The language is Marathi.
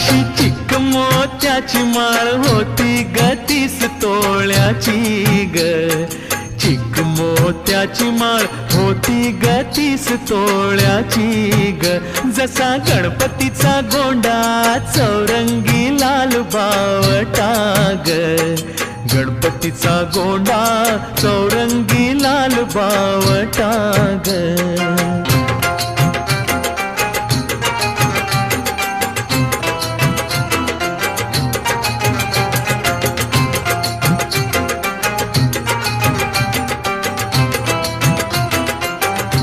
अशी चिक मोत्याची माळ होती ग 30 तोळ्याची ग. चिक मोत्याची माळ होती ग 30 तोळ्याची ग. जसा गणपतीचा गोंडा चौरंगी लाल बावटा ग. गणपतीचा गोंडा चौरंगी लाल बावटा ग.